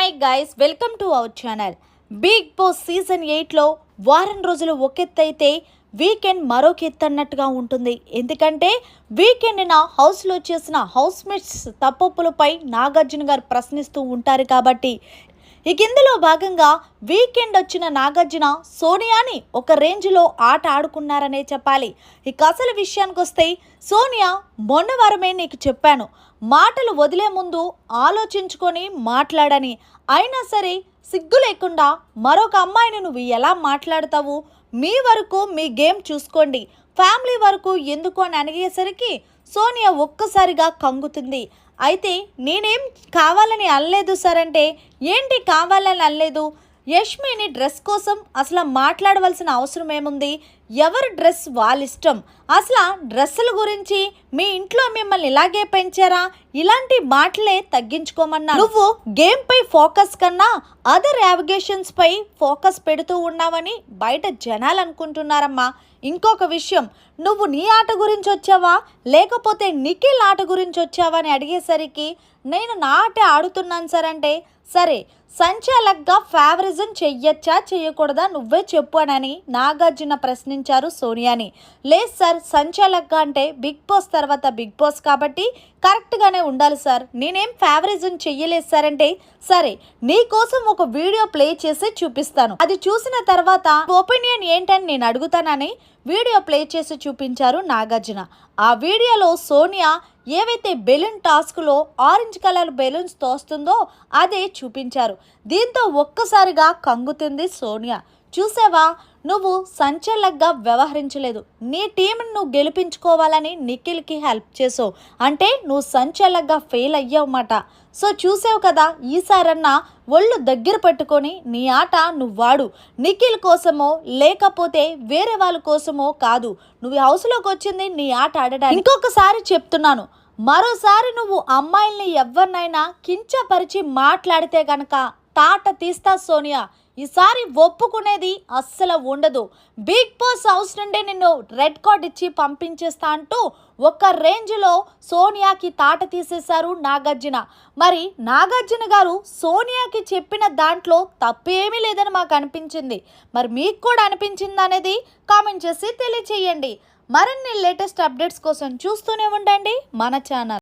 Hi guys, welcome to our channel. Big boss season 8లో వారం రోజులు ఒకెత్తైతే వీకెండ్ మరొకెత్తన్నట్టుగా ఉంటుంది. ఎందుకంటే వీకెండ్న హౌస్లో చేసిన హౌస్ మేట్స్ తప్పొప్పులపై నాగార్జున గారు ప్రశ్నిస్తూ ఉంటారు కాబట్టి ఇక ఇందులో భాగంగా వీకెండ్ వచ్చిన నాగార్జున సోనియాని ఒక రేంజ్లో ఆట ఆడుకున్నారనే చెప్పాలి. ఇక అసలు విషయానికి వస్తే సోనియా మొన్న వారమే నీకు చెప్పాను, మాటలు వదిలే ముందు ఆలోచించుకొని మాట్లాడని. అయినా సరే సిగ్గు లేకుండా మరొక అమ్మాయిని నువ్వు ఎలా మాట్లాడతావు? మీ వరకు మీ గేమ్ చూసుకోండి, ఫ్యామిలీ వరకు ఎందుకు అని అడిగేసరికి సోనియా ఒక్కసారిగా కంగుతుంది. అయితే నేనేం కావాలని అనలేదు సార్ అంటే, ఏంటి కావాలని అనలేదు? యష్మిని డ్రెస్ కోసం అసలు మాట్లాడవలసిన అవసరం ఏముంది? ఎవరి డ్రెస్ వాళ్ళ ఇష్టం. అసలు డ్రెస్సుల గురించి మీ ఇంట్లో మిమ్మల్ని ఇలాగే పెంచారా? ఇలాంటి మాటలే తగ్గించుకోమన్నా. నువ్వు గేమ్ పై ఫోకస్ కన్నా అదర్ యావిగేషన్స్ పై ఫోకస్ పెడుతూ ఉన్నావని బయట జనాలు అనుకుంటున్నారమ్మా. ఇంకొక విషయం, నువ్వు నీ ఆట గురించి వచ్చావా లేకపోతే నిఖిల్ ఆట గురించి వచ్చావా అని అడిగేసరికి నేను నా ఆటే ఆడుతున్నాను సార్ అంటే, సరే సంచాలక్గా ఫేవరిజం చెయ్యొచ్చా చెయ్యకూడదా నువ్వే చెప్పు అని నాగార్జున ప్రశ్నించారు సోనియాని. లేదు సార్, సంచాలక్గా అంటే బిగ్ బాస్ తర్వాత బిగ్ బాస్ కాబట్టి కరెక్ట్గానే ఉండాలి సార్, నేనేం ఫేవరిజం చెయ్యలేదు సార్ అంటే, సరే నీకోసం ఒక వీడియో ప్లే చేసి చూపిస్తాను, అది చూసిన తర్వాత ఒపీనియన్ ఏంటని నేను అడుగుతానని వీడియో ప్లే చేసి చూపించారు నాగార్జున. ఆ వీడియోలో సోనియా ఏవైతే బెలూన్ టాస్క్లో ఆరెంజ్ కలర్ బెలూన్స్ తోస్తుందో అదే చూపించారు. దీంతో ఒక్కసారిగా కంగుతుంది సోనియా. చూసావా, నువ్వు సంచలనంగా వ్యవహరించలేదు, నీ టీంను నువ్వు గెలిపించుకోవాలని నిఖిల్కి హెల్ప్ చేసావు అంటే నువ్వు సంచలనంగా ఫెయిల్ అయ్యావన్నమాట. సో చూసావు కదా, ఈసారన్నా ఒళ్ళు దగ్గర పెట్టుకొని నీ ఆట నువ్వు వాడు. నిఖిల్ కోసమో లేకపోతే వేరే వాళ్ళ కోసమో కాదు, నువ్వు హౌస్లోకి వచ్చింది నీ ఆట ఆడడానికి. ఇంకొకసారి చెప్తున్నాను, మరోసారి నువ్వు అమ్మాయిల్ని ఎవరినైనా కించపరిచి మాట్లాడితే గనక తాట తీస్తా సోనియా. ఈసారి ఒప్పుకునేది అస్సలు ఉండదు. బిగ్ బాస్ హౌస్ నుండి నిన్ను రెడ్ కార్డ్ ఇచ్చి పంపించేస్తా అంటూ ఒక రేంజ్లో సోనియాకి తాట తీసేశారు నాగార్జున. మరి నాగార్జున గారు సోనియాకి చెప్పిన దాంట్లో తప్పేమీ లేదని మాకు అనిపించింది. మరి మీకు కూడా అనిపించింది అనేది కామెంట్ చేసి తెలియచేయండి. మరిన్ని లేటెస్ట్ అప్డేట్స్ కోసం చూస్తూనే ఉండండి మన ఛానల్.